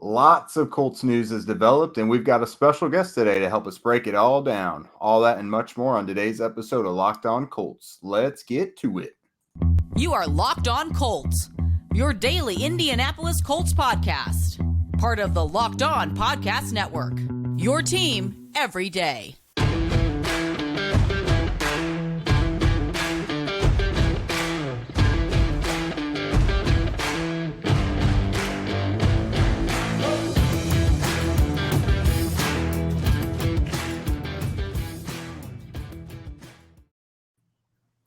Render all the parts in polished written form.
Lots of Colts news has developed, and we've got a special guest today to help us break it all down. All that and much more on today's episode of Locked On Colts. Let's get to it. You are Locked On Colts, your daily Indianapolis Colts podcast. Part of the Locked On Podcast Network, your team every day.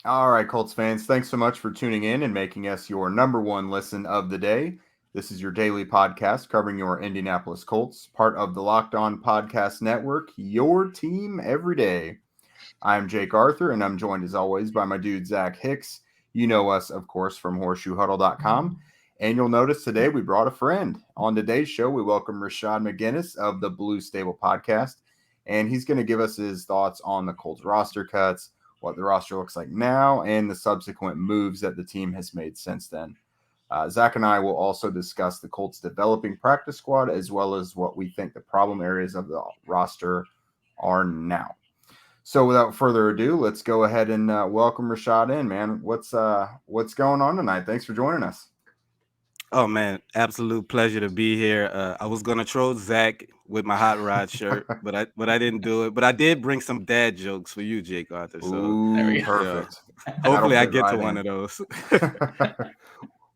All right, Colts fans, thanks so much for tuning in and making us your number one listen of the day. This is your daily podcast covering your Indianapolis Colts, part of the Locked On Podcast Network, your team every day. I'm Jake Arthur, and I'm joined as always by my dude, Zach Hicks. You know us, of course, from horseshoehuddle.com. And you'll notice today we brought a friend. On today's show, we welcome RaShaad McGinnis of the Blue Stable Podcast. And he's going to give us his thoughts on the Colts roster cuts, what the roster looks like now, and the subsequent moves that the team has made since then. Zach and I will also discuss the Colts developing practice squad, as well as what we think the problem areas of the roster are now. So without further ado, let's go ahead and welcome RaShaad in, man. What's going on tonight? Thanks for joining us. Oh, man, absolute pleasure to be here. I was going to troll Zach with my Hot Rod shirt, but I didn't do it. But I did bring some dad jokes for you, Jake Arthur. So Ooh, there we go. Perfect. Hopefully I get to one of those.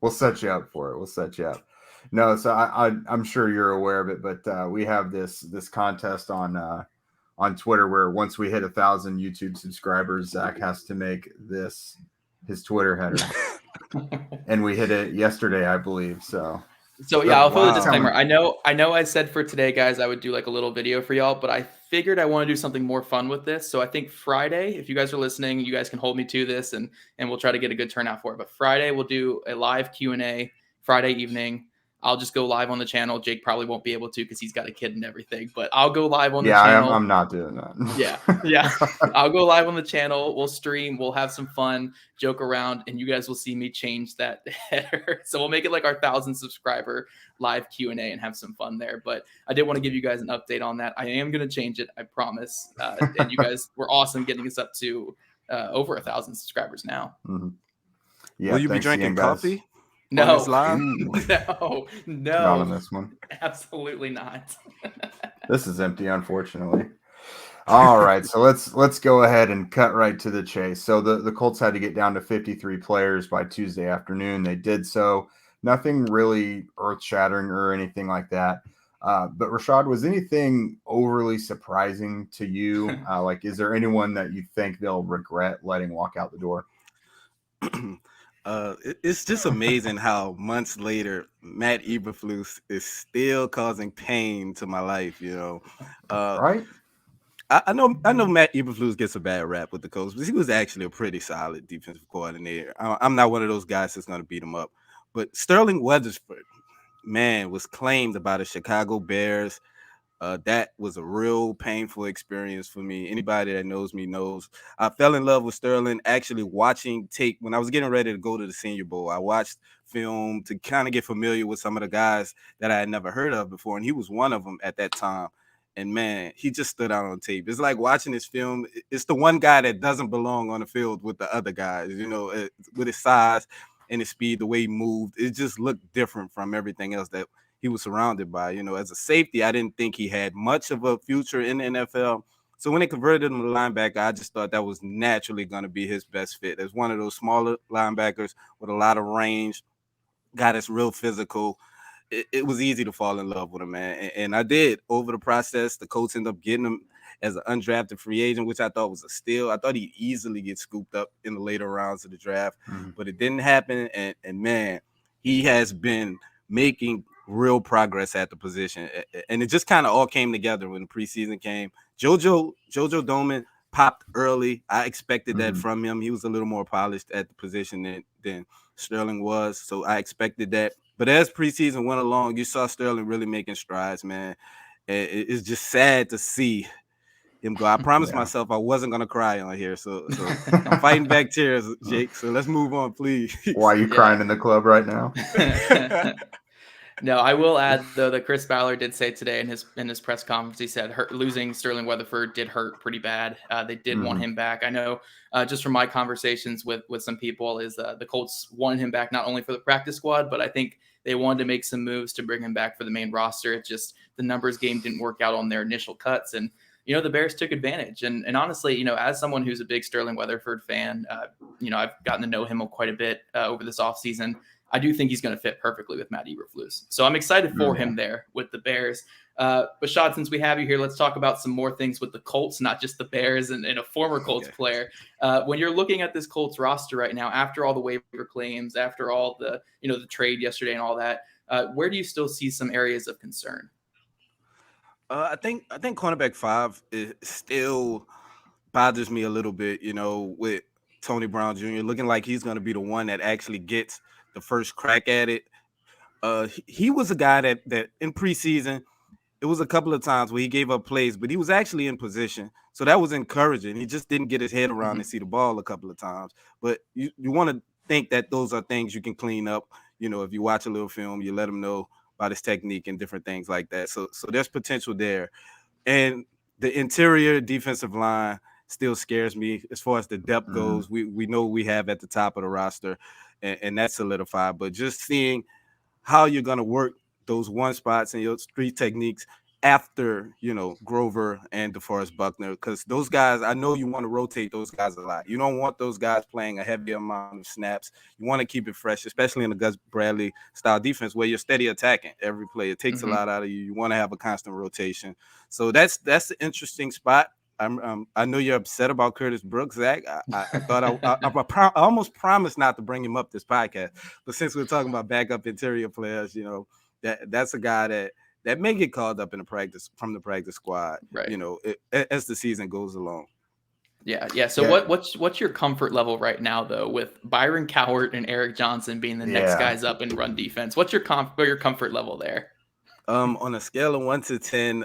We'll set you up for it. We'll set you up. No, so I'm sure you're aware of it, but we have this contest on Twitter where once we hit 1,000 YouTube subscribers, Zach has to make this his Twitter header. And we hit it yesterday, I believe. So yeah, I'll put a disclaimer. I know I said for today, guys, I would do like a little video for y'all, but I figured I want to do something more fun with this. So I think Friday, if you guys are listening, you guys can hold me to this and we'll try to get a good turnout for it. But Friday we'll do a live Q&A Friday evening. I'll just go live on the channel. Jake probably won't be able to because he's got a kid and everything, but I'll go live on the channel. Yeah, I'm not doing that. Yeah. I'll go live on the channel. We'll stream. We'll have some fun, joke around, and you guys will see me change that header. So we'll make it like our 1,000 subscriber live Q&A and have some fun there. But I did want to give you guys an update on that. I am going to change it. I promise. And you guys were awesome getting us up to over 1,000 subscribers now. Mm-hmm. Yeah. Will you be drinking coffee? No, no, not on this one. Absolutely not. This is empty, unfortunately. All right, so let's go ahead and cut right to the chase. So the Colts had to get down to 53 players by Tuesday afternoon. They did so. Nothing really earth-shattering or anything like that. But RaShaad, was anything overly surprising to you? Like, is there anyone that you think they'll regret letting walk out the door? It's just amazing how months later Matt Eberflus is still causing pain to my life. You know, right? I know Matt Eberflus gets a bad rap with the Colts, but he was actually a pretty solid defensive coordinator. I'm not one of those guys that's going to beat him up. But Sterling Weatherspoon, man, was claimed by the Chicago Bears. That was a real painful experience for me. Anybody that knows me knows I fell in love with Sterling actually watching tape when I was getting ready to go to the Senior Bowl. I watched film to kind of get familiar with some of the guys that I had never heard of before, and he was one of them at that time. And, man, he just stood out on tape. It's like watching his film. It's the one guy that doesn't belong on the field with the other guys, you know, with his size and his speed, the way he moved. It just looked different from everything else that he was surrounded by. You know, as a safety, I didn't think he had much of a future in the NFL. So when they converted him to linebacker, I just thought that was naturally going to be his best fit. As one of those smaller linebackers with a lot of range, guy that's real physical, it was easy to fall in love with him, man. And I did. Over the process, the Colts ended up getting him as an undrafted free agent, which I thought was a steal. I thought he'd easily get scooped up in the later rounds of the draft, but it didn't happen. And man, he has been making real progress at the position. And it just kind of all came together when the preseason came. Jojo Doman popped early. I expected that from him. He was a little more polished at the position than Sterling was. So I expected that. But as preseason went along, you saw Sterling really making strides, man. It's just sad to see him go. I promised myself I wasn't going to cry on here. So I'm fighting back tears, Jake. So let's move on, please. Why are you crying in the club right now? No, I will add though that Chris Ballard did say today in his press conference, he said losing Sterling Weatherford did hurt pretty bad. They did want him back. I know just from my conversations with some people is the Colts wanted him back not only for the practice squad, but I think they wanted to make some moves to bring him back for the main roster. It just the numbers game didn't work out on their initial cuts, and the Bears took advantage. And honestly, as someone who's a big Sterling Weatherford fan, I've gotten to know him quite a bit over this offseason. I do think he's going to fit perfectly with Matt Eberflus. So I'm excited for him there with the Bears. Rashad, since we have you here, let's talk about some more things with the Colts, not just the Bears and a former Colts player. When you're looking at this Colts roster right now, after all the waiver claims, after all the, the trade yesterday and all that, where do you still see some areas of concern? I think cornerback 5 is still bothers me a little bit, with Tony Brown Jr. looking like he's going to be the one that actually gets the first crack at it. He was a guy that in preseason, it was a couple of times where he gave up plays, but he was actually in position. So that was encouraging. He just didn't get his head around and see the ball a couple of times. But you want to think that those are things you can clean up. If you watch a little film, you let him know about his technique and different things like that. So there's potential there. And the interior defensive line still scares me as far as the depth goes. We know we have at the top of the roster, and that's solidified. But just seeing how you're going to work those one spots and your street techniques after, Grover and DeForest Buckner, because those guys, I know you want to rotate those guys a lot. You don't want those guys playing a heavy amount of snaps. You want to keep it fresh, especially in the Gus Bradley style defense where you're steady attacking every play. It takes a lot out of you. You want to have a constant rotation. So that's the interesting spot. I know you're upset about Curtis Brooks, Zach. I thought I almost promised not to bring him up this podcast, but since we're talking about backup interior players, that's a guy that may get called up in from the practice squad, right? As the season goes along. Yeah. So what's your comfort level right now though with Byron Cowart and Eric Johnson being the next guys up in run defense? What's your comfort level there? On a scale of 1 to 10,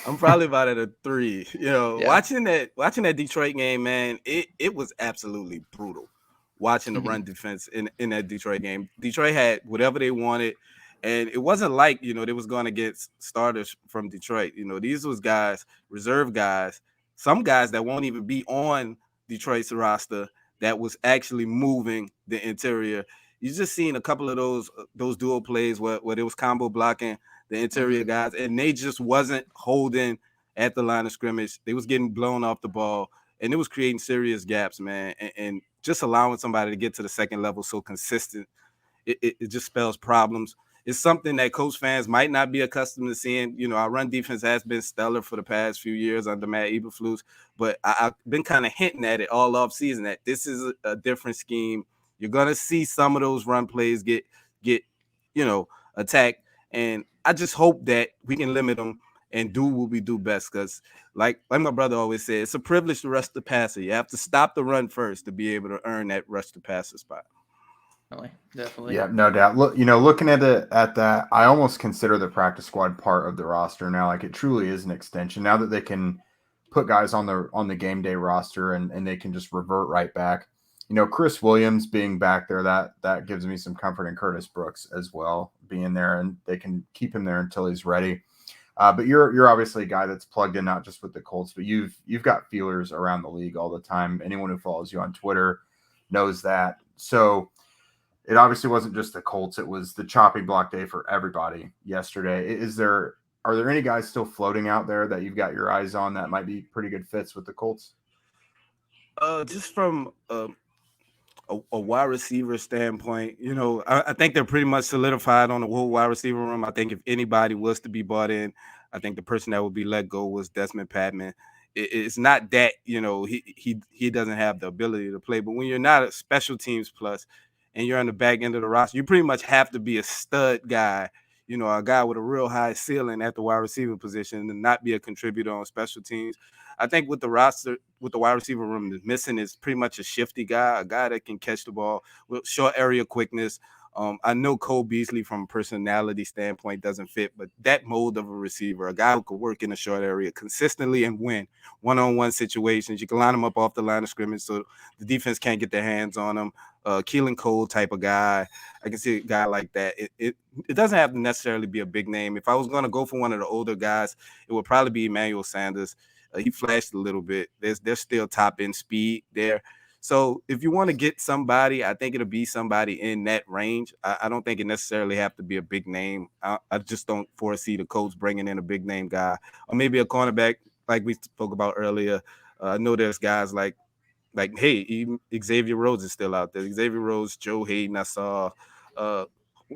I'm probably about at a 3. Watching that Detroit game, man, it was absolutely brutal. Watching the run defense in that Detroit game, Detroit had whatever they wanted, and it wasn't like they was going to get starters from Detroit. These was guys, reserve guys, some guys that won't even be on Detroit's roster that was actually moving the interior. You just seen a couple of those dual plays where there was combo blocking the interior guys, and they just wasn't holding at the line of scrimmage. They was getting blown off the ball, and it was creating serious gaps, man. And just allowing somebody to get to the second level so consistent, it just spells problems. It's something that Colts fans might not be accustomed to seeing. Our run defense has been stellar for the past few years under Matt Eberflus, but I've been kind of hinting at it all off season that this is a different scheme. You're gonna see some of those run plays get attacked, and I just hope that we can limit them and do what we do best. Because, like my brother always said, it's a privilege to rush the passer. You have to stop the run first to be able to earn that rush the passer spot. Definitely. Yeah, no doubt. Look, looking at that, I almost consider the practice squad part of the roster now. Like it truly is an extension now that they can put guys on the game day roster and they can just revert right back. Chris Williams being back there, that gives me some comfort, in Curtis Brooks as well being there, and they can keep him there until he's ready. But you're obviously a guy that's plugged in not just with the Colts, but you've got feelers around the league all the time. Anyone who follows you on Twitter knows that. So it obviously wasn't just the Colts; it was the chopping block day for everybody yesterday. Are there any guys still floating out there that you've got your eyes on that might be pretty good fits with the Colts? Just from a wide receiver standpoint, I think they're pretty much solidified on the whole wide receiver room. I think if anybody was to be bought in, I think the person that would be let go was Desmond Patman. It's not that, he doesn't have the ability to play, but when you're not a special teams plus and you're on the back end of the roster, you pretty much have to be a stud guy, a guy with a real high ceiling at the wide receiver position and not be a contributor on special teams. I think with the roster, with the wide receiver room that's missing is pretty much a shifty guy, a guy that can catch the ball with short area quickness. I know Cole Beasley from a personality standpoint doesn't fit, but that mold of a receiver, a guy who could work in a short area consistently and win one-on-one situations. You can line him up off the line of scrimmage so the defense can't get their hands on him. Keelan Cole type of guy. I can see a guy like that. It doesn't have to necessarily be a big name. If I was going to go for one of the older guys, it would probably be Emmanuel Sanders. He flashed a little bit. There's still top end speed there. So if you want to get somebody, I think it'll be somebody in that range. I don't think it necessarily have to be a big name. I just don't foresee the Colts bringing in a big name guy, or maybe a cornerback like we spoke about earlier. I know there's guys like hey, even Xavier Rhodes is still out there. Xavier Rhodes, Joe Hayden, I saw.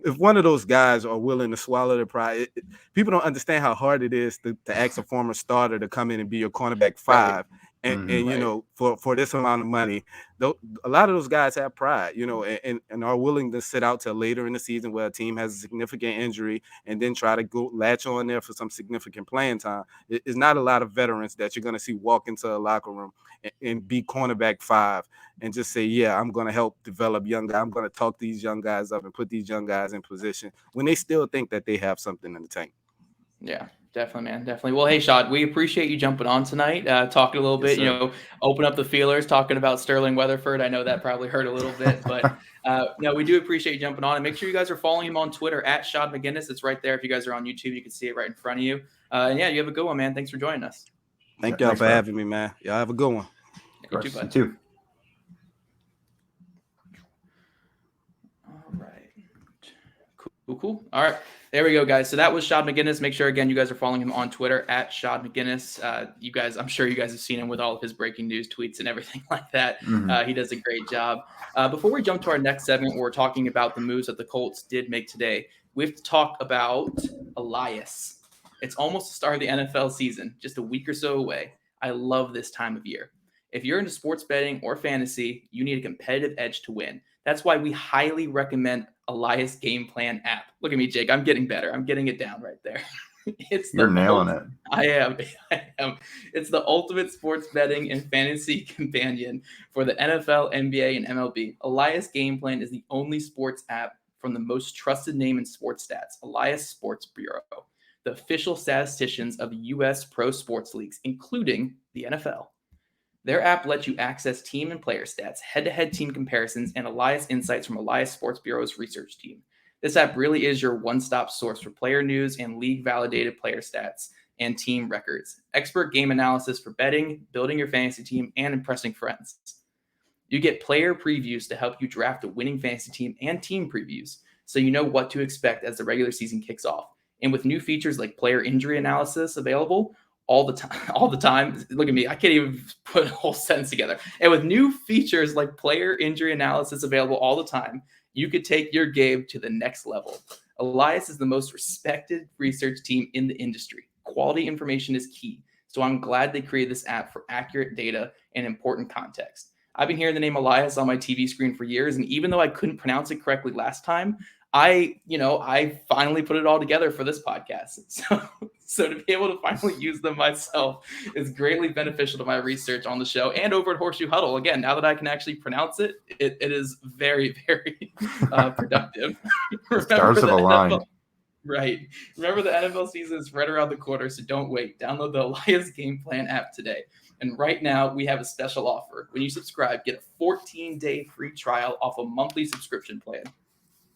If one of those guys are willing to swallow their pride, people don't understand how hard it is to ask a former starter to come in and be your cornerback 5. Right. And you know, for this amount of money, though, a lot of those guys have pride, you know, and are willing to sit out till later in the season where a team has a significant injury and then try to go latch on there for some significant playing time. It's not a lot of veterans that you're going to see walk into a locker room and be cornerback 5 and just say, yeah, I'm going to help develop young guys. I'm going to talk these young guys up and put these young guys in position when they still think that they have something in the tank. Yeah. Definitely, man. Definitely. Well, hey, Shad, we appreciate you jumping on tonight, talking a little bit, sir. You know, open up the feelers, talking about Sterling Weatherford. I know that probably hurt a little bit, but no, we do appreciate you jumping on. And make sure you guys are following him on Twitter at Shad McGinnis. It's right there. If you guys are on YouTube, you can see it right in front of you. And yeah, you have a good one, man. Thanks for joining us. Thank y'all for having me, man. Y'all have a good one. You too, bud. You too. All right. Cool. All right. There we go, guys. So that was Shad McGinnis. Make sure, again, you guys are following him on Twitter at Shad McGinnis. You guys, I'm sure you guys have seen him with all of his breaking news tweets and everything like that. He does a great job. Before we jump to our next segment, where we're talking about the moves that the Colts did make today, we have to talk about Elias. It's almost the start of the NFL season, just a week or so away. I love this time of year. If you're into sports betting or fantasy, you need a competitive edge to win. That's why we highly recommend Elias Game Plan app. Look at me, Jake. I'm getting better. I'm getting it down right there. You're nailing it. I am. It's the ultimate sports betting and fantasy companion for the NFL, NBA, and MLB. Elias Game Plan is the only sports app from the most trusted name in sports stats, Elias Sports Bureau, the official statisticians of U.S. pro sports leagues, including the NFL. Their app lets you access team and player stats, head-to-head team comparisons, and Elias insights from Elias Sports Bureau's research team. This app really is your one-stop source for player news and league-validated player stats and team records, expert game analysis for betting, building your fantasy team, and impressing friends. You get player previews to help you draft a winning fantasy team and team previews, so you know what to expect as the regular season kicks off. And with new features like player injury analysis available, all the time. Look at me. I can't even put a whole sentence together. And with new features like player injury analysis available all the time, you could take your game to the next level. Elias is the most respected research team in the industry. Quality information is key. So I'm glad they created this app for accurate data and important context. I've been hearing the name Elias on my TV screen for years. And even though I couldn't pronounce it correctly last time, I finally put it all together for this podcast. So to be able to finally use them myself is greatly beneficial to my research on the show and over at Horseshoe Huddle. Again, now that I can actually pronounce it, it is very, very productive. Stars have aligned. Right. Remember, the NFL season is right around the corner, so don't wait. Download the Elias Game Plan app today. And right now, we have a special offer. When you subscribe, get a 14-day free trial off a monthly subscription plan.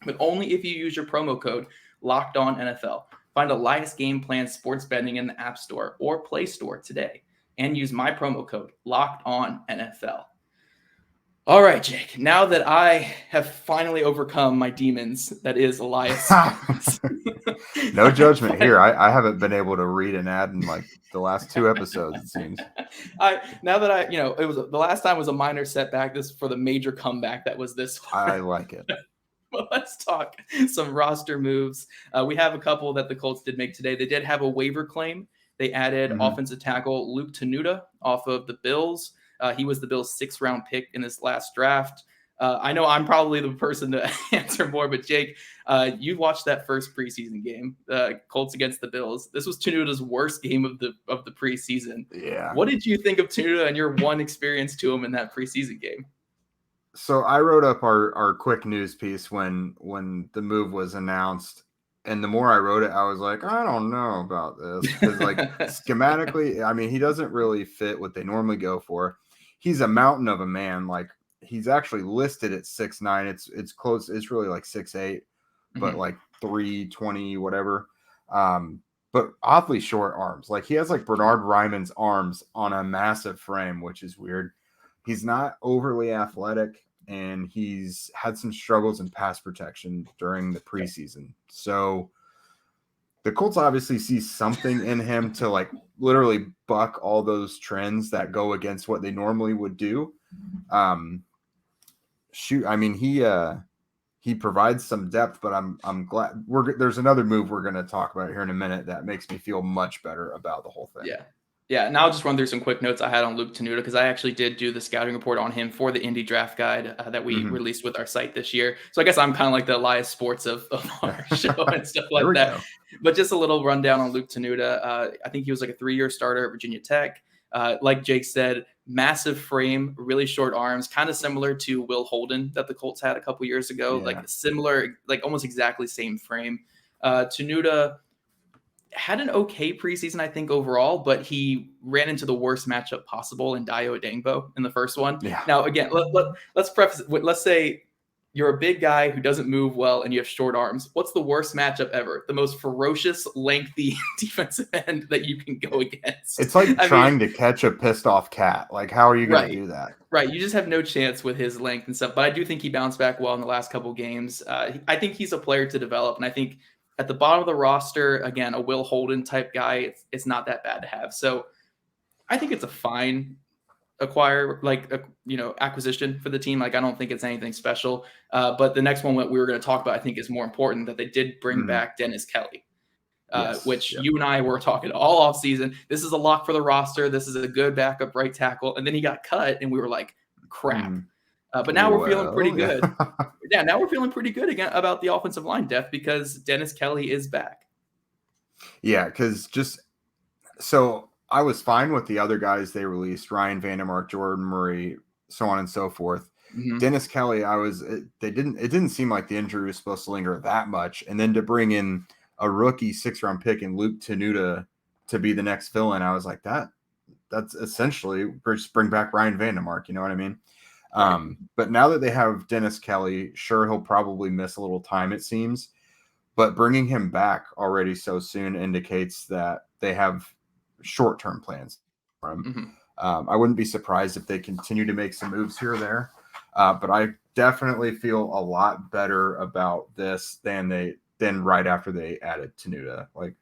But only if you use your promo code LOCKEDONNFL. Find Elias Game Plan sports betting in the App Store or Play Store today and use my promo code LOCKEDONNFL. All right, Jake, now that I have finally overcome my demons, that is Elias. No judgment here. I haven't been able to read an ad in like the last 2 episodes, it seems. It was the last time was a minor setback. This for the major comeback that was this one. I like it. Well, let's talk some roster moves. We have a couple that the Colts did make today. They did have a waiver claim. They added offensive tackle Luke Tenuta off of the Bills. He was the Bills' 6th-round pick in this last draft. I know I'm probably the person to answer more, but Jake, you watched that first preseason game, Colts against the Bills. This was Tenuta's worst game of the preseason. Yeah. What did you think of Tenuta and your one experience to him in that preseason game? So I wrote up our quick news piece when the move was announced, and the more I wrote it, I was like, I don't know about this, because like schematically, I mean, he doesn't really fit what they normally go for. He's a mountain of a man. Like he's actually listed at 6'9". It's close. It's really like 6'8", but like 320, whatever. But oddly short arms. Like he has like Bernard Ryman's arms on a massive frame, which is weird. He's not overly athletic, and he's had some struggles in pass protection during the preseason. So the Colts obviously see something in him to like literally buck all those trends that go against what they normally would do. He provides some depth, but I'm glad there's another move we're going to talk about here in a minute that makes me feel much better about the whole thing. Yeah. Now I'll just run through some quick notes I had on Luke Tenuta, because I actually did do the scouting report on him for the Indy Draft Guide that we released with our site this year. So I guess I'm kind of like the Elias Sports of our show and stuff like that. Go. But just a little rundown on Luke Tenuta. I think he was like a 3-year starter at Virginia Tech. Like Jake said, massive frame, really short arms, kind of similar to Will Holden that the Colts had a couple years ago. Like similar, like almost exactly same frame. Tenuta had an okay preseason, I think, overall, but he ran into the worst matchup possible in Dayo Odeyingbo in the first one. Yeah. Now, again, let's preface it. Let's say you're a big guy who doesn't move well and you have short arms. What's the worst matchup ever? The most ferocious, lengthy defensive end that you can go against. It's like trying to catch a pissed off cat. Like, how are you going to do that? Right. You just have no chance with his length and stuff. But I do think he bounced back well in the last couple games. I think he's a player to develop. And I think at the bottom of the roster, again, a Will Holden type guy, it's not that bad to have. So I think it's a fine acquisition for the team. Like, I don't think it's anything special. But the next one we were going to talk about, I think, is more important, that they did bring back Dennis Kelly, which you and I were talking all off season. This is a lock for the roster. This is a good backup right tackle. And then he got cut and we were like, crap. But now we're feeling pretty good. Now we're feeling pretty good again about the offensive line depth because Dennis Kelly is back. Yeah, because so I was fine with the other guys they released, Ryan Vandermark, Jordan Murray, so on and so forth. Dennis Kelly, it didn't seem like the injury was supposed to linger that much. And then to bring in a rookie 6th-round pick and Luke Tenuta to be the next fill-in, I was like, that's essentially just bring back Ryan Vandermark, you know what I mean? But now that they have Dennis Kelly, sure, he'll probably miss a little time, it seems, but bringing him back already so soon indicates that they have short-term plans for him. I wouldn't be surprised if they continue to make some moves here or there, but I definitely feel a lot better about this than right after they added Tenuta. Like,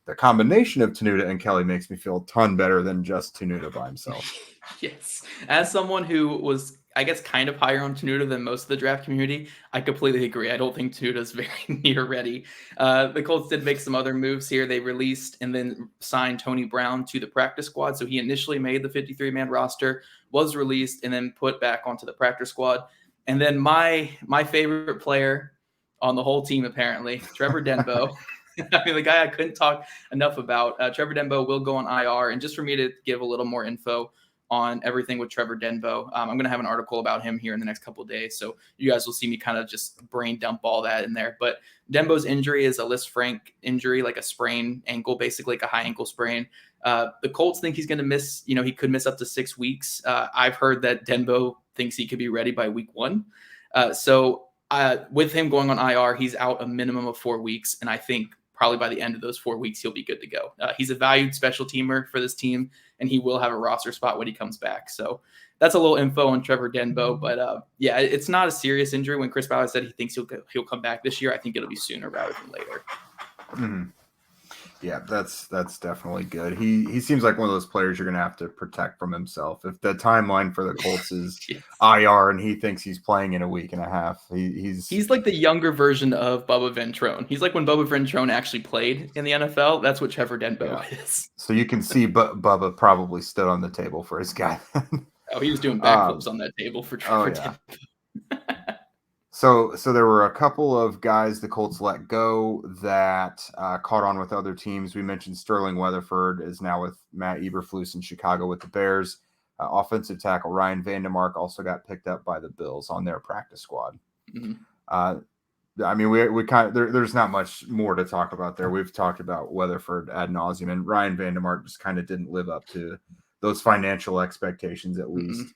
the combination of Tenuta and Kelly makes me feel a ton better than just Tenuta by himself. Yes. As someone who was, I guess, kind of higher on Tenuta than most of the draft community, I completely agree. I don't think Tenuta is very near ready. The Colts did make some other moves here. They released and then signed Tony Brown to the practice squad. So he initially made the 53-man roster, was released, and then put back onto the practice squad. And then my favorite player on the whole team, apparently, Trevor Denbo. I mean, the guy I couldn't talk enough about. Trevor Denbo will go on IR. And just for me to give a little more info on everything with Trevor Denbo, I'm going to have an article about him here in the next couple of days. So you guys will see me kind of just brain dump all that in there. But Denbo's injury is a Lisfranc injury, like a sprained ankle, basically like a high ankle sprain. The Colts think he's going to miss, he could miss up to 6 weeks. I've heard that Denbo thinks he could be ready by week 1. So with him going on IR, he's out a minimum of 4 weeks. And I think probably by the end of those 4 weeks, he'll be good to go. He's a valued special temer for this team, and he will have a roster spot when he comes back. So that's a little info on Trevor Denbo. But it's not a serious injury. When Chris Ballard said he thinks he'll come back this year, I think it'll be sooner rather than later. Yeah, that's definitely good. He seems like one of those players you're going to have to protect from himself. If the timeline for the Colts is IR and he thinks he's playing in a week and a half, he's like the younger version of Bubba Ventrone. He's like when Bubba Ventrone actually played in the NFL. That's what Trevor Denbo is. So you can see Bubba probably stood on the table for his guy. Oh, he was doing backflips on that table for Trevor Denbo. So there were a couple of guys the Colts let go that caught on with other teams. We mentioned Sterling Weatherford is now with Matt Eberflus in Chicago with the Bears. Offensive tackle Ryan Vandermark also got picked up by the Bills on their practice squad. I mean, we kind of there's not much more to talk about there. We've talked about Weatherford ad nauseum, and Ryan Vandermark just kind of didn't live up to those financial expectations, at least.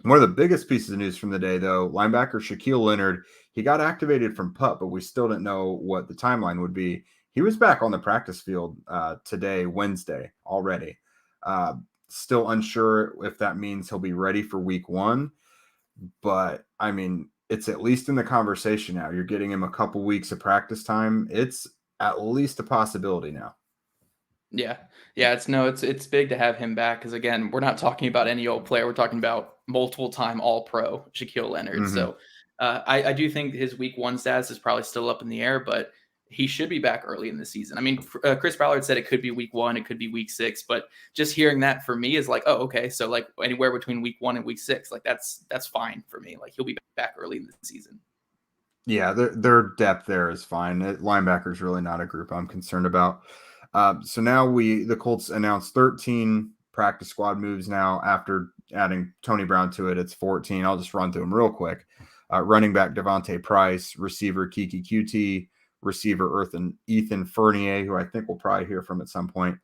One of the biggest pieces of news from the day, though, linebacker Shaquille Leonard, he got activated from PUP, but we still didn't know what the timeline would be. He was back on the practice field today, Wednesday, already. Still unsure if that means he'll be ready for week 1. But, I mean, it's at least in the conversation now. You're getting him a couple weeks of practice time. It's at least a possibility now. Yeah. It's big to have him back because, again, we're not talking about any old player. We're talking about multiple-time All-Pro Shaquille Leonard. Mm-hmm. So I do think his week 1 status is probably still up in the air, but he should be back early in the season. I mean, Chris Ballard said it could be week 1, it could be week 6, but just hearing that for me is like, oh, okay. So like anywhere between week 1 and week 6, like that's fine for me. Like he'll be back early in the season. Yeah, their depth there is fine. Linebacker is really not a group I'm concerned about. So now the Colts announced 13 practice squad moves now after adding Tony Brown to it. It's 14. I'll just run through them real quick. Running back Devontae Price, receiver Kiki QT, receiver Ethan Fournier, who I think we'll probably hear from at some point.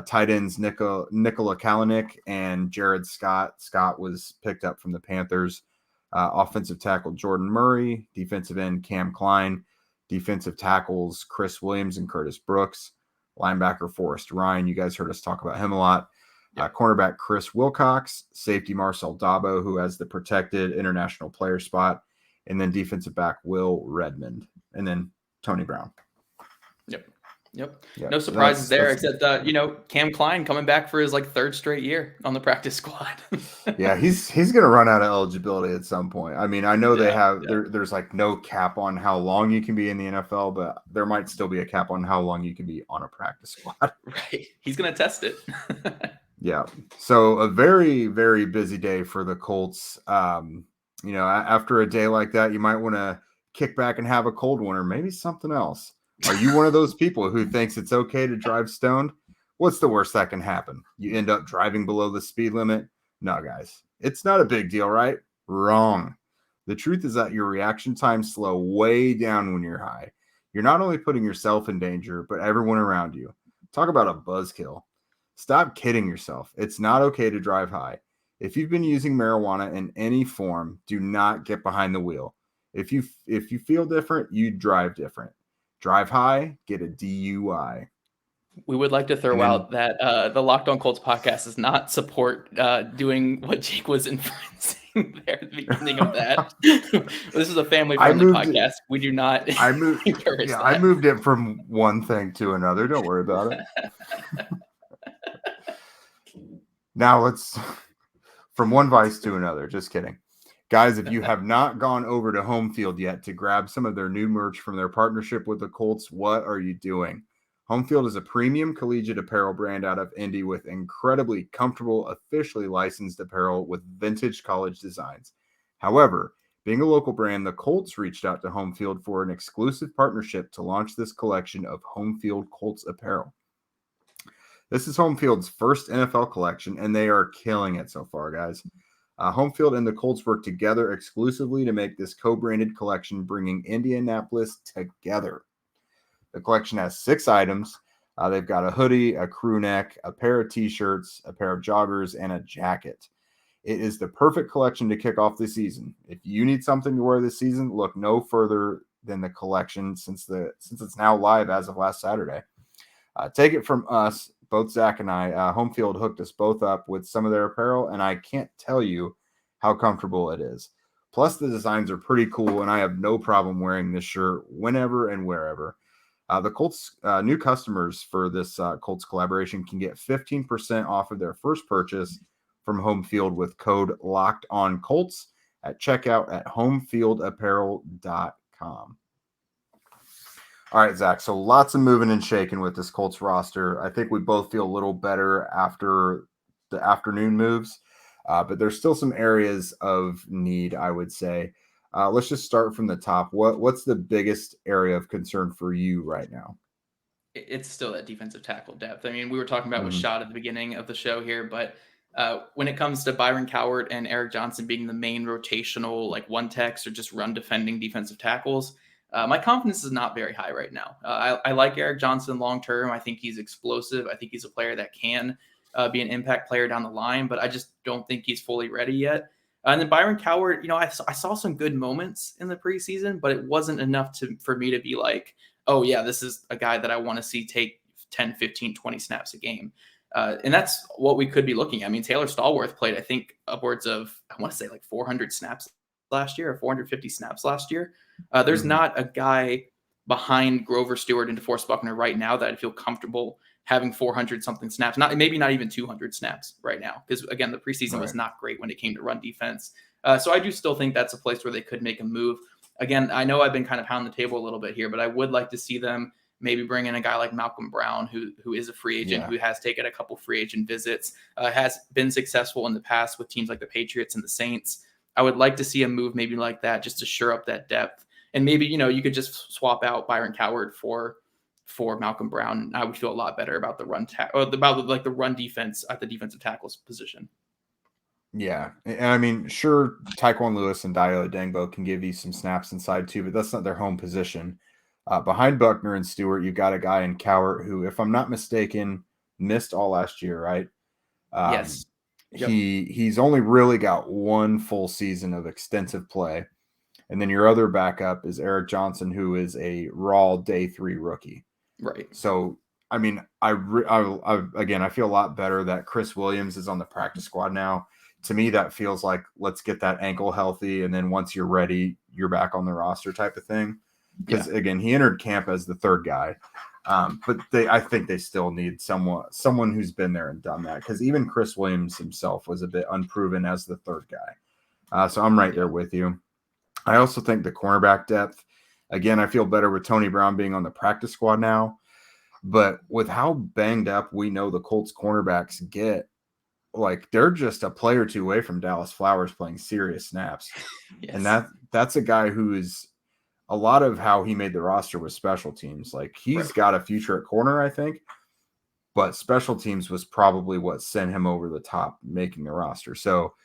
Tight ends Nikola Kalanick and Jared Scott. Scott was picked up from the Panthers. Offensive tackle Jordan Murray, defensive end Cam Klein, defensive tackles Chris Williams and Curtis Brooks, linebacker Forrest Ryan. You guys heard us talk about him a lot. Cornerback Chris Wilcox, safety Marcel Dabo, who has the protected international player spot, and then defensive back Will Redmond, and then Tony Brown. Yep. No surprises there, except Cam Klein coming back for his 3rd straight year on the practice squad. Yeah, he's going to run out of eligibility at some point. I mean, I know there's no cap on how long you can be in the NFL, but there might still be a cap on how long you can be on a practice squad. Right. He's going to test it. Yeah. So a very, very busy day for the Colts. After a day like that, you might want to kick back and have a cold one or maybe something else. Are you one of those people who thinks it's okay to drive stoned? What's the worst that can happen? You end up driving below the speed limit? No, guys. It's not a big deal, right? Wrong. The truth is that your reaction times slow way down when you're high. You're not only putting yourself in danger, but everyone around you. Talk about a buzzkill. Stop kidding yourself. It's not okay to drive high. If you've been using marijuana in any form, do not get behind the wheel. If you feel different, you drive different. Drive high, get a DUI. We would like to throw out that the Locked On Colts podcast does not support doing what Jake was inferencing there at the beginning of that. This is a family-friendly podcast. We do not encourage that. I moved it from one thing to another. Don't worry about it. Now let's from one vice to another. Just kidding. Guys, if you have not gone over to Home Field yet to grab some of their new merch from their partnership with the Colts, what are you doing? Home Field is a premium collegiate apparel brand out of Indy with incredibly comfortable, officially licensed apparel with vintage college designs. However, being a local brand, the Colts reached out to Home Field for an exclusive partnership to launch this collection of Home Field Colts apparel. This is Home Field's first NFL collection, and they are killing it so far, guys. Home Field and the Colts work together exclusively to make this co-branded collection, bringing Indianapolis together. The collection has 6 items. They've got a hoodie, a crew neck, a pair of t-shirts, a pair of joggers, and a jacket. It is the perfect collection to kick off the season. If you need something to wear this season, look no further than the collection since it's now live as of last Saturday. Take it from us, both Zach and I. Home Field hooked us both up with some of their apparel, and I can't tell you how comfortable it is. Plus, the designs are pretty cool, and I have no problem wearing this shirt whenever and wherever. The Colts new customers for this Colts collaboration can get 15% off of their first purchase from Home Field with code Locked On Colts at checkout at homefieldapparel.com. All right, Zach. So lots of moving and shaking with this Colts roster. I think we both feel a little better after the afternoon moves, but there's still some areas of need, I would say. Let's just start from the top. What's the biggest area of concern for you right now? It's still that defensive tackle depth. I mean, we were talking about RaShaad at the beginning of the show here, but when it comes to Byron Cowart and Eric Johnson being the main rotational, one techs or just run defending defensive tackles, my confidence is not very high right now. I like Eric Johnson long-term. I think he's explosive. I think he's a player that can be an impact player down the line, but I just don't think he's fully ready yet. And then Byron Coward, I saw some good moments in the preseason, but it wasn't enough for me to be like, oh yeah, this is a guy that I want to see take 10, 15, 20 snaps a game. And that's what we could be looking at. I mean, Taylor Stallworth played, I think, upwards of, I want to say like 400 snaps last year or 450 snaps last year. There's not a guy behind Grover Stewart and DeForest Buckner right now that I'd feel comfortable having 400 something snaps, maybe not even 200 snaps right now. Because again, the preseason was not great when it came to run defense. So I do still think that's a place where they could make a move. Again, I know I've been kind of pounding the table a little bit here, but I would like to see them maybe bring in a guy like Malcolm Brown, who is a free agent, who has taken a couple free agent visits, has been successful in the past with teams like the Patriots and the Saints. I would like to see a move maybe like that just to shore up that depth. And maybe, you could just swap out Byron Coward for Malcolm Brown. I would feel a lot better about the run the run defense at the defensive tackles position. Yeah. And I mean, sure, Tyquan Lewis and Dayo Odengbo can give you some snaps inside too, but that's not their home position. Behind Buckner and Stewart, you've got a guy in Cowart who, if I'm not mistaken, missed all last year, right? Yes. Yep. He's only really got one full season of extensive play. And then your other backup is Eric Johnson, who is a raw day 3 rookie. Right. So, I mean, I feel a lot better that Chris Williams is on the practice squad now. To me, that feels like, let's get that ankle healthy. And then once you're ready, you're back on the roster type of thing. Because again, he entered camp as the third guy. But I think they still need someone who's been there and done that. Because even Chris Williams himself was a bit unproven as the third guy. So I'm right there with you. I also think the cornerback depth, again, I feel better with Tony Brown being on the practice squad now. But with how banged up we know the Colts cornerbacks get, like they're just a play or two away from Dallas Flowers playing serious snaps. Yes. And that's a guy who is a lot of how he made the roster with special teams. Like he's got a future at corner, I think, but special teams was probably what sent him over the top making the roster. So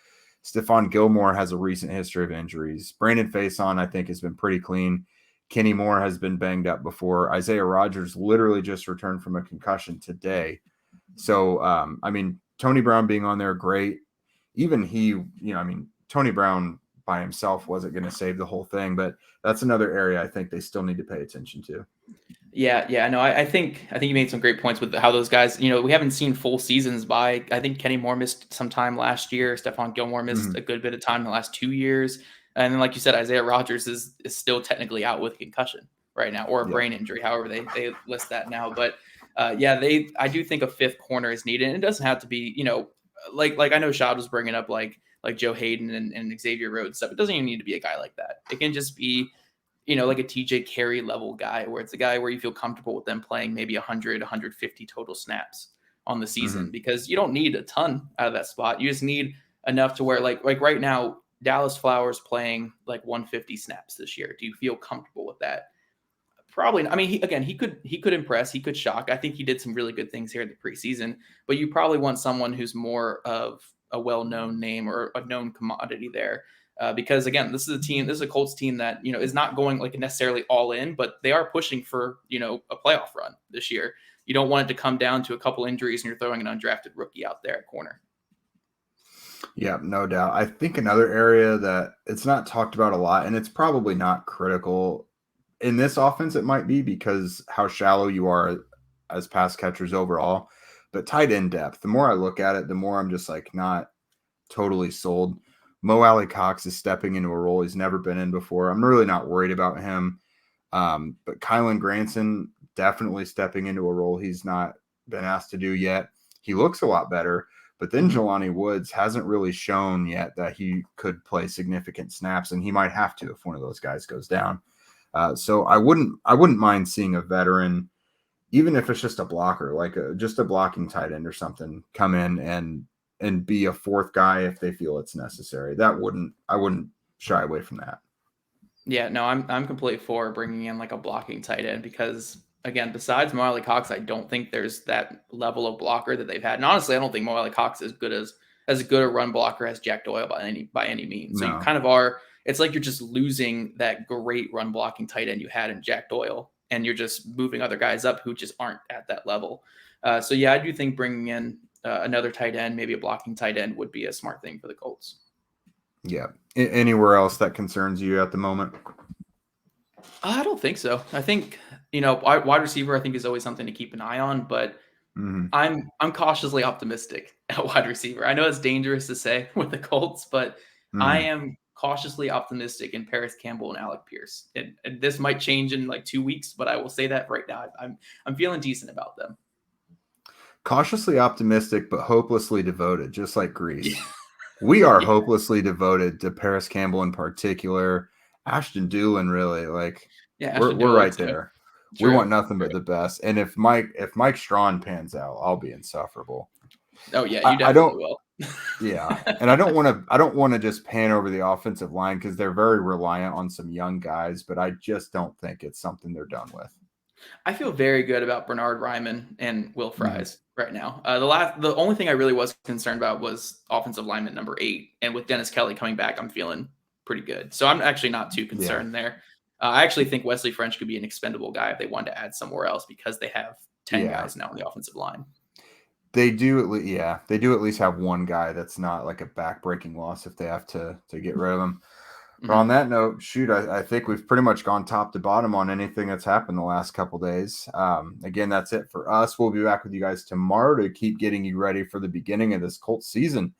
Stephon Gilmore has a recent history of injuries. Brandon Faison, I think, has been pretty clean. Kenny Moore has been banged up before. Isaiah Rodgers literally just returned from a concussion today. So, I mean, Tony Brown being on there, great. Even he, Tony Brown by himself wasn't going to save the whole thing, but that's another area I think they still need to pay attention to. Yeah. No, I think you made some great points with how those guys, we haven't seen full seasons by, I think Kenny Moore missed some time last year. Stephon Gilmore missed a good bit of time in the last 2 years. And then, like you said, Isaiah Rodgers is still technically out with concussion right now, or a brain injury, however they list that now. But I do think a fifth corner is needed. And it doesn't have to be, like I know Shad was bringing up like Joe Hayden and Xavier Rhodes stuff. It doesn't even need to be a guy like that. It can just be, like a TJ Carey level guy, where it's a guy where you feel comfortable with them playing maybe 100, 150 total snaps on the season, because you don't need a ton out of that spot. You just need enough to where like right now, Dallas Flowers playing like 150 snaps this year. Do you feel comfortable with that? Probably. I mean, he could impress. He could shock. I think he did some really good things here in the preseason, but you probably want someone who's more of a well-known name or a known commodity there. Because again, this is a Colts team that, is not going like necessarily all in, but they are pushing for, a playoff run this year. You don't want it to come down to a couple injuries and you're throwing an undrafted rookie out there at corner. Yeah, no doubt. I think another area that it's not talked about a lot, and it's probably not critical in this offense, it might be because how shallow you are as pass catchers overall, but tight end depth, the more I look at it, the more I'm just like not totally sold. Mo Alley Cox is stepping into a role he's never been in before. I'm really not worried about him. But Kylan Granson definitely stepping into a role he's not been asked to do yet. He looks a lot better, but then Jelani Woods hasn't really shown yet that he could play significant snaps, and he might have to if one of those guys goes down. So I wouldn't mind seeing a veteran, even if it's just a blocker, like just a blocking tight end or something, come in and be a fourth guy if they feel it's necessary. I wouldn't shy away from that. Yeah, no, I'm completely for bringing in like a blocking tight end, because again, besides Mo Alley Cox, I don't think there's that level of blocker that they've had. And honestly, I don't think Mo Alley Cox is as good a run blocker as Jack Doyle by any means. So you kind of are. It's like you're just losing that great run blocking tight end you had in Jack Doyle, and you're just moving other guys up who just aren't at that level. So yeah, I do think bringing in another tight end, maybe a blocking tight end, would be a smart thing for the Colts. Yeah. Anywhere else that concerns you at the moment? I don't think so. I think, wide receiver, I think, is always something to keep an eye on, but I'm cautiously optimistic at wide receiver. I know it's dangerous to say with the Colts, but I am cautiously optimistic in Paris Campbell and Alec Pierce. And this might change in like 2 weeks, but I will say that right now. I'm feeling decent about them. Cautiously optimistic, but hopelessly devoted, just like Greece. Yeah. We are hopelessly devoted to Paris Campbell in particular. Ashton Doolin, really, like we're right there. True. We want nothing but the best. And if Mike Strawn pans out, I'll be insufferable. Oh yeah, you definitely will. Yeah, and I don't want to just pan over the offensive line because they're very reliant on some young guys, but I just don't think it's something they're done with. I feel very good about Bernard Ryman and Will Fries right now. The only thing I really was concerned about was offensive lineman number 8, and with Dennis Kelly coming back, I'm feeling pretty good. So I'm actually not too concerned there. I actually think Wesley French could be an expendable guy if they wanted to add somewhere else because they have 10 guys now on the offensive line. They do at least have one guy that's not like a back-breaking loss if they have to get rid of him. But on that note, I think we've pretty much gone top to bottom on anything that's happened the last couple days. Again, that's it for us. We'll be back with you guys tomorrow to keep getting you ready for the beginning of this Colts season.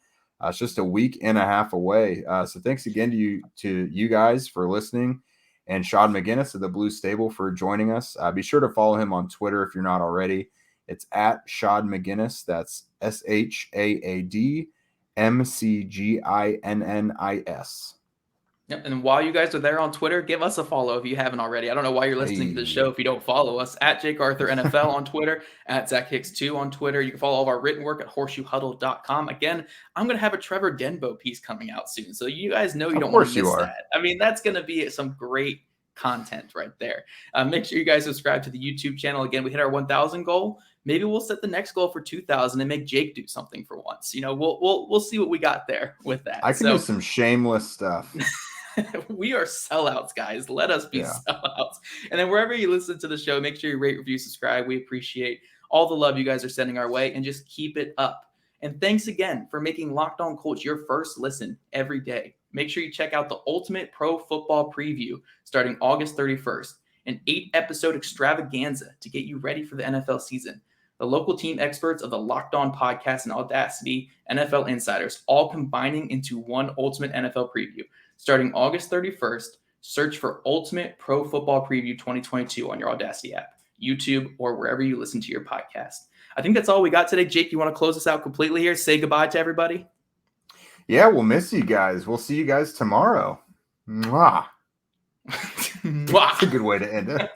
It's just a week and a half away. So thanks again to you guys for listening, and RaShaad McGinnis of the Blue Stable for joining us. Be sure to follow him on Twitter if you're not already. It's at RaShaad McGinnis. That's ShaadMcGinnis. Yep. And while you guys are there on Twitter, give us a follow if you haven't already. I don't know why you're listening to the show if you don't follow us. At Jake Arthur NFL on Twitter, at Zach Hicks 2 on Twitter. You can follow all of our written work at horseshoehuddle.com. Again, I'm going to have a Trevor Denbo piece coming out soon. So you guys know you don't want to miss that. I mean, that's going to be some great content right there. Make sure you guys subscribe to the YouTube channel. Again, we hit our 1,000 goal. Maybe we'll set the next goal for 2,000 and make Jake do something for once. We'll see what we got there with that. I can do some shameless stuff. We are sellouts, guys. Let us be sellouts. And then wherever you listen to the show, make sure you rate, review, subscribe. We appreciate all the love you guys are sending our way, and just keep it up. And thanks again for making Locked On Colts your first listen every day. Make sure you check out the Ultimate Pro Football Preview starting August 31st, an 8-episode extravaganza to get you ready for the NFL season. The local team experts of the Locked On Podcast and Audacity NFL Insiders all combining into one Ultimate NFL Preview. Starting August 31st, search for Ultimate Pro Football Preview 2022 on your Audacity app, YouTube, or wherever you listen to your podcast. I think that's all we got today. Jake, you want to close us out completely here? Say goodbye to everybody? Yeah, we'll miss you guys. We'll see you guys tomorrow. Mwah. That's a good way to end it.